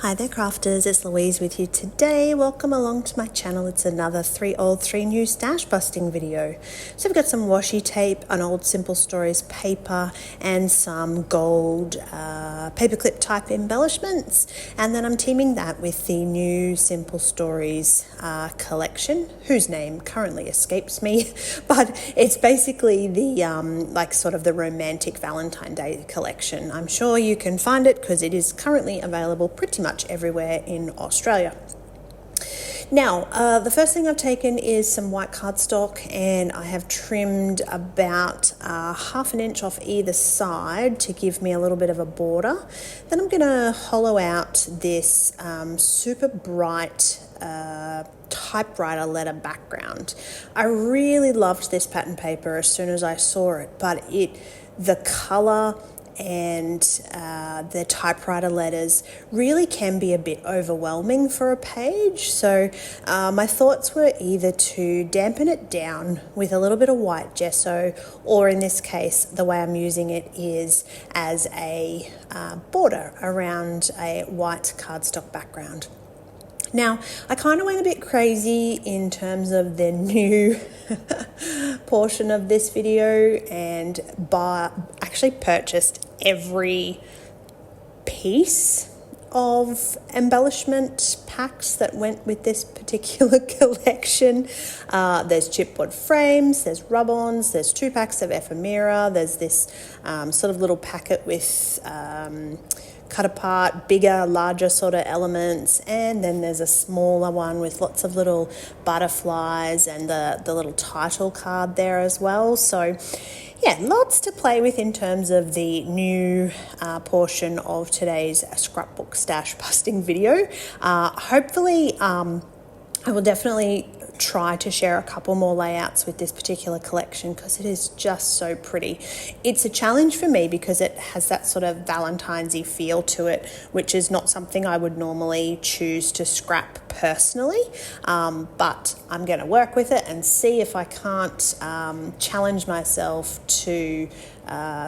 Hi there crafters, it's Louise with you today. Welcome along to my channel. It's another 3 old 3 new stash busting video. So we've got some washi tape, an old Simple Stories paper and some gold paperclip type embellishments, and then I'm teaming that with the new Simple Stories collection, whose name currently escapes me, but it's basically the like sort of the romantic Valentine Day collection. I'm sure you can find it because it is currently available pretty much everywhere in Australia. Now, the first thing I've taken is some white cardstock, and I have trimmed about half an inch off either side to give me a little bit of a border. Then I'm going to hollow out this super bright typewriter letter background. I really loved this pattern paper as soon as I saw it, but the color and the typewriter letters really can be a bit overwhelming for a page. So my thoughts were either to dampen it down with a little bit of white gesso, or in this case, the way I'm using it is as a border around a white cardstock background. Now, I kind of went a bit crazy in terms of the new portion of this video and actually purchased every piece of embellishment packs that went with this particular collection. There's chipboard frames, there's rub-ons, there's 2 packs of ephemera, there's this sort of little packet with cut apart, bigger, larger sort of elements, and then there's a smaller one with lots of little butterflies and the little title card there as well. So yeah, lots to play with in terms of the new portion of today's scrapbook stash busting video. Hopefully I will definitely try to share a couple more layouts with this particular collection because it is just so pretty. It's a challenge for me because it has that sort of Valentine's-y feel to it, which is not something I would normally choose to scrap personally, but I'm going to work with it and see if I can't challenge myself to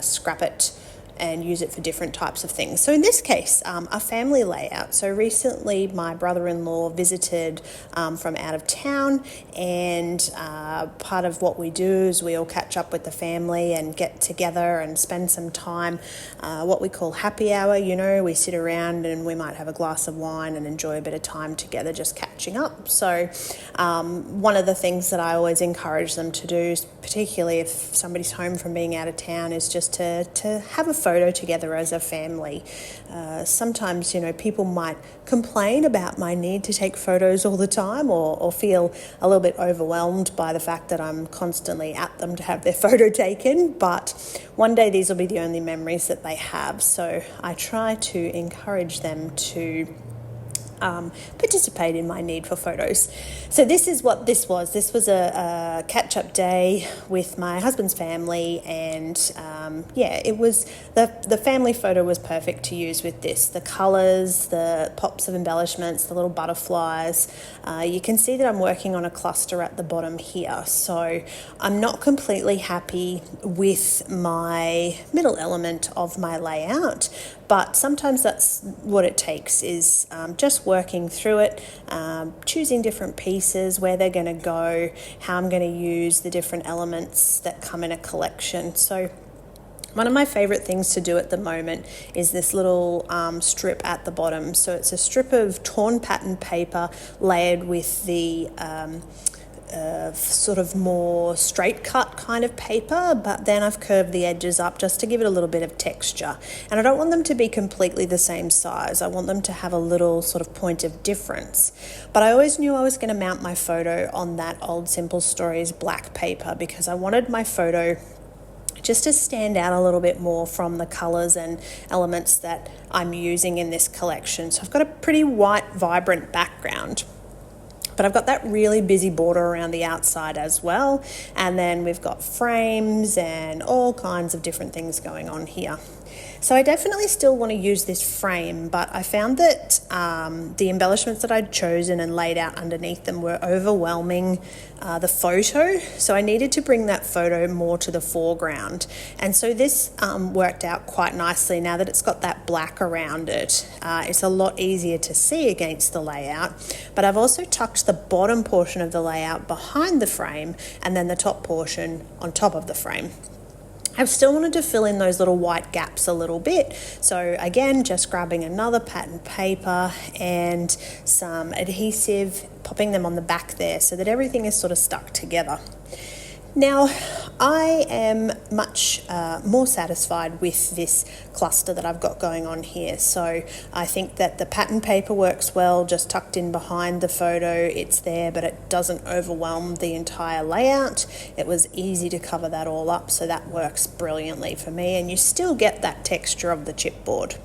scrap it and use it for different types of things. So in this case, a family layout. So recently my brother-in-law visited from out of town, and part of what we do is we all catch up with the family and get together and spend some time, what we call happy hour. You know, we sit around and we might have a glass of wine and enjoy a bit of time together just catching up. So one of the things that I always encourage them to do, particularly if somebody's home from being out of town, is just to have a photo together as a family. Sometimes, you know, people might complain about my need to take photos all the time, or feel a little bit overwhelmed by the fact that I'm constantly at them to have their photo taken, but one day these will be the only memories that they have. So I try to encourage them to participate in my need for photos. So this is what this was. This was a catch-up day with my husband's family, and yeah, it was the family photo was perfect to use with this. The colours, the pops of embellishments, the little butterflies. You can see that I'm working on a cluster at the bottom here. So I'm not completely happy with my middle element of my layout, but sometimes that's what it takes, is just working through it, choosing different pieces, where they're going to go, how I'm going to use the different elements that come in a collection. So one of my favorite things to do at the moment is this little strip at the bottom. So it's a strip of torn pattern paper layered with the sort of more straight cut kind of paper, but then I've curved the edges up just to give it a little bit of texture. And I don't want them to be completely the same size. I want them to have a little sort of point of difference. But I always knew I was going to mount my photo on that old Simple Stories black paper because I wanted my photo just to stand out a little bit more from the colours and elements that I'm using in this collection. So I've got a pretty white, vibrant background, but I've got that really busy border around the outside as well. And then we've got frames and all kinds of different things going on here. So I definitely still want to use this frame, but I found that the embellishments that I'd chosen and laid out underneath them were overwhelming the photo, so I needed to bring that photo more to the foreground. And so this worked out quite nicely. Now that it's got that black around it, it's a lot easier to see against the layout. But I've also tucked the bottom portion of the layout behind the frame and then the top portion on top of the frame. I still wanted to fill in those little white gaps a little bit. So again, just grabbing another pattern paper and some adhesive, popping them on the back there so that everything is sort of stuck together. Now, I am much more satisfied with this cluster that I've got going on here. So I think that the pattern paper works well, just tucked in behind the photo. It's there, but it doesn't overwhelm the entire layout. It was easy to cover that all up, so that works brilliantly for me. And you still get that texture of the chipboard.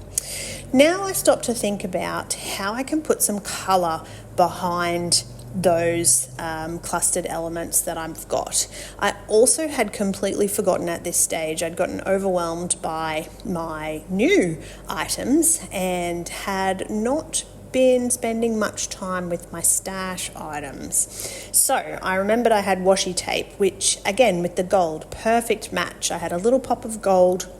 Now I stop to think about how I can put some colour behind those clustered elements that I've got. I also had completely forgotten at this stage. I'd gotten overwhelmed by my new items and had not been spending much time with my stash items. So I remembered I had washi tape, which again with the gold, perfect match. I had a little pop of gold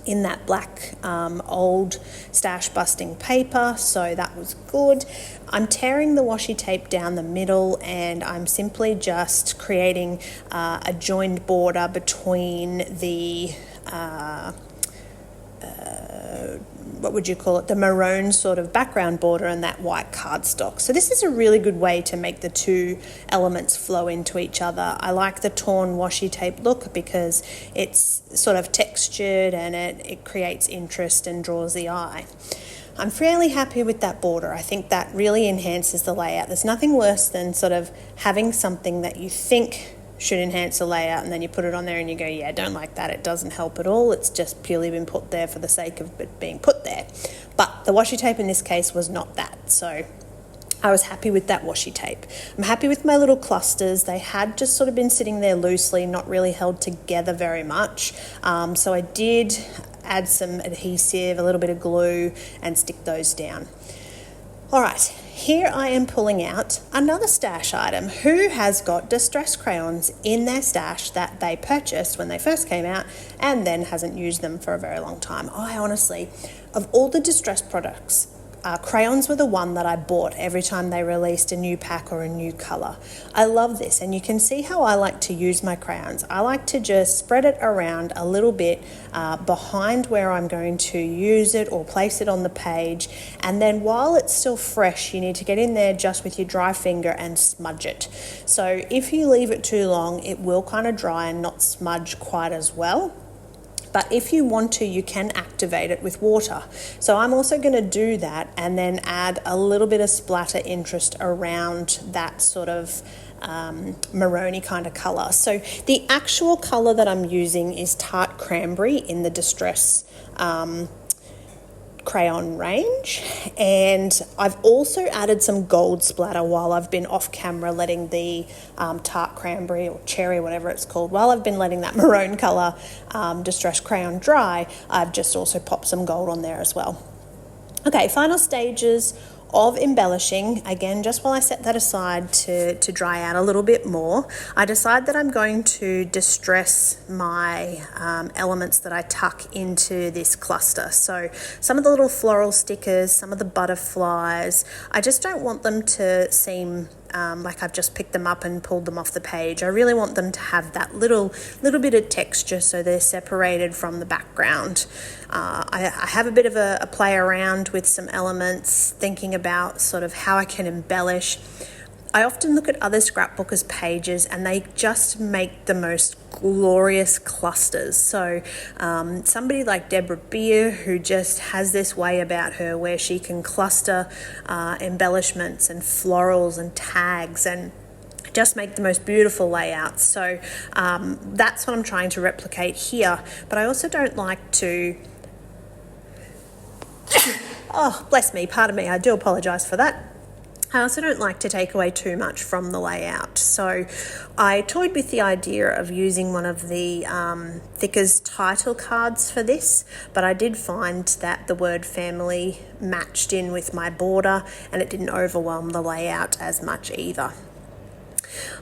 in that black old stash busting paper, so that was good. I'm tearing the washi tape down the middle and I'm simply just creating a joined border between the what would you call it, the maroon sort of background border and that white cardstock. So this is a really good way to make the two elements flow into each other. I like the torn washi tape look because it's sort of textured and it creates interest and draws the eye. I'm fairly happy with that border. I think that really enhances the layout. There's nothing worse than sort of having something that you think should enhance the layout and then you put it on there and you go, yeah, I don't like that. It doesn't help at all. It's just purely been put there for the sake of it being put there. But the washi tape in this case was not that. So I was happy with that washi tape. I'm happy with my little clusters. They had just sort of been sitting there loosely, not really held together very much. So I did add some adhesive, a little bit of glue, and stick those down. All right, here I am pulling out another stash item. Who has got distress crayons in their stash that they purchased when they first came out and then hasn't used them for a very long time? I honestly, of all the distress products, crayons were the one that I bought every time they released a new pack or a new colour. I love this, and you can see how I like to use my crayons. I like to just spread it around a little bit behind where I'm going to use it or place it on the page, and then while it's still fresh, you need to get in there just with your dry finger and smudge it. So if you leave it too long, it will kind of dry and not smudge quite as well. But if you want to, you can activate it with water. So I'm also going to do that and then add a little bit of splatter interest around that sort of maroony kind of colour. So the actual colour that I'm using is Tart Cranberry in the Distress crayon range, and I've also added some gold splatter while I've been off camera letting the Tart Cranberry or Cherry, whatever it's called, while I've been letting that maroon colour Distress crayon dry. I've just also popped some gold on there as well. Okay, final stages of embellishing. Again, just while I set that aside to dry out a little bit more, I decide that I'm going to distress my elements that I tuck into this cluster. So some of the little floral stickers, some of the butterflies, I just don't want them to seem like I've just picked them up and pulled them off the page. I really want them to have that little bit of texture so they're separated from the background. I have a bit of a play around with some elements, thinking about sort of how I can embellish. I often look at other scrapbookers' pages and they just make the most glorious clusters. So somebody like Deborah Beer, who just has this way about her where she can cluster embellishments and florals and tags and just make the most beautiful layouts. So that's what I'm trying to replicate here. But I also don't like to... Oh, bless me, pardon me, I do apologise for that. I also don't like to take away too much from the layout, so I toyed with the idea of using one of the Thickers title cards for this, but I did find that the word family matched in with my border and it didn't overwhelm the layout as much either.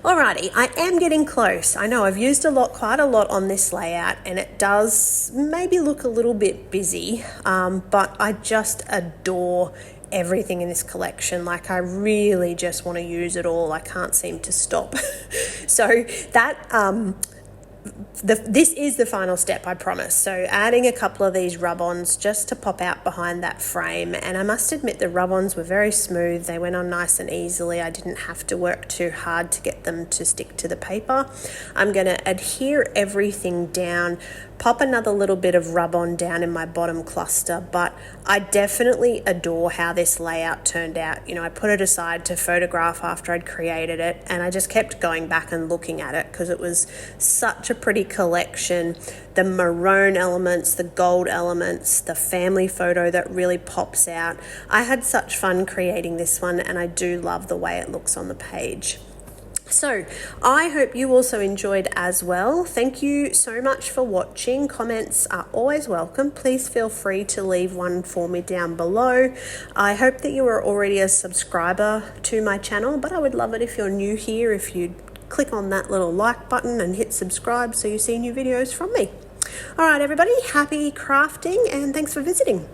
Alrighty, I am getting close. I know I've used quite a lot on this layout, and it does maybe look a little bit busy, but I just adore everything in this collection. Like, I really just want to use it all. I can't seem to stop. So that this is the final step, I promise. So adding a couple of these rub-ons just to pop out behind that frame, and I must admit the rub-ons were very smooth. They went on nice and easily. I didn't have to work too hard to get them to stick to the paper. I'm going to adhere everything down, pop another little bit of rub-on down in my bottom cluster, but I definitely adore how this layout turned out. You know, I put it aside to photograph after I'd created it, and I just kept going back and looking at it because it was such a pretty collection. The maroon elements, the gold elements, the family photo that really pops out. I had such fun creating this one, and I do love the way it looks on the page. So I hope you also enjoyed as well. Thank you so much for watching. Comments are always welcome. Please feel free to leave one for me down below. I hope that you are already a subscriber to my channel, but I would love it if you're new here, if you'd click on that little like button and hit subscribe so you see new videos from me. All right, everybody, happy crafting and thanks for visiting.